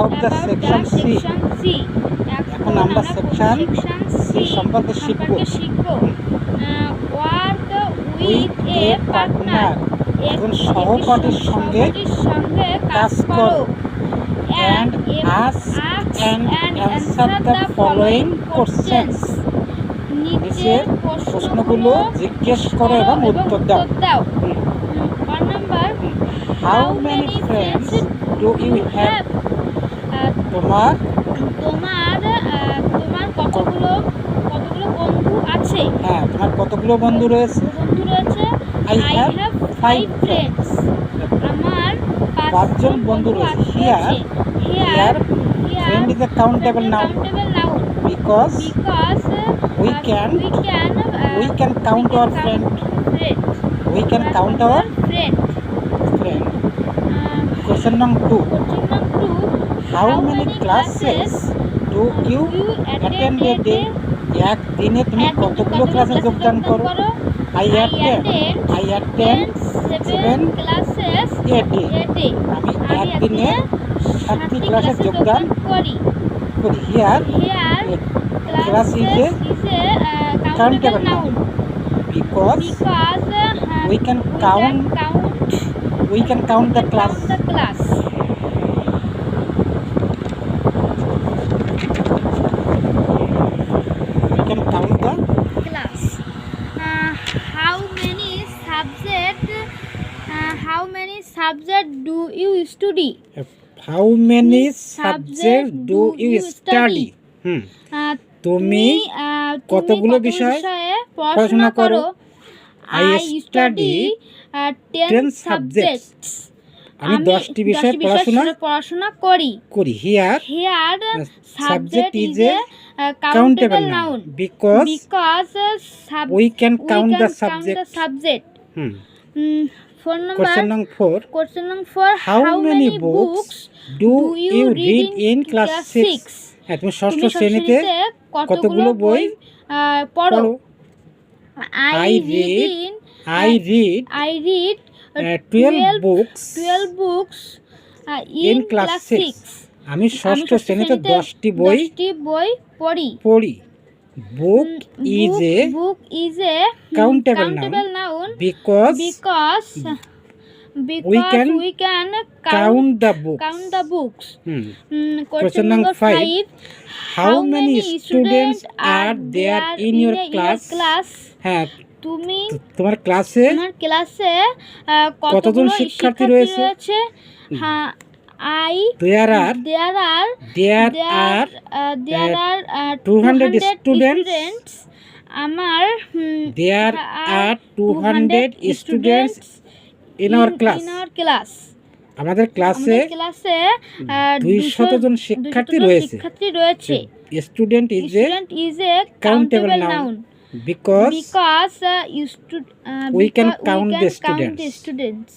About the section C. এখন আমরা section C সম্পর্কে শিখব। ওয়ার্ক উইথ এ পার্টনার, এখন সহপাঠীর সঙ্গে কাজ করো। and ask and answer the following questions. নিচের প্রশ্নগুলো জিজ্ঞেস করো এবং উত্তর দাও। 1 number, How many friends do you have? তোমার কতগুলো বন্ধু আছে? হ্যাঁ, তোমার কতগুলো বন্ধু রয়েছে? I have 5 friends. আমার 5 জন বন্ধু রয়েছে। Here friend is a countable noun because we can count our friend. We can count our friend. Question number 2. How many classes do you attend a day? এক দিনে তুমি কতগুলো ক্লাসে যোগদান করো? I attend 7 classes a day. আমি একদিনে 7টি ক্লাসে যোগদান করি। Here class is a countable noun because we can count the class. We can count the class. How many subject do you study? How many subjects do you study? তুমি কতগুলো বিষয়ে পড়াশোনা করো? I study 10 subjects. আমি 10টি বিষয়ে পড়াশোনা করি। Here subject is a countable noun because we can count the subject. Question number 4. How many books do you read in class 6? তুমি ষষ্ঠ শ্রেণীতে কতগুলো বই পড়ো? I read 12 books in class 6. আমি ষষ্ঠ শ্রেণীতে 10টি বই পড়ি। Book is a countable noun because we can count the books. Question number 5. How many students are there in your class? হ্যাঁ, তোমার ক্লাসে কতজন শিক্ষার্থী রয়েছে? There are 200 students. There are 200 students in our class. আমাদের ক্লাসে 200 জন শিক্ষার্থী রয়েছে। Student is a countable noun because we can count the students.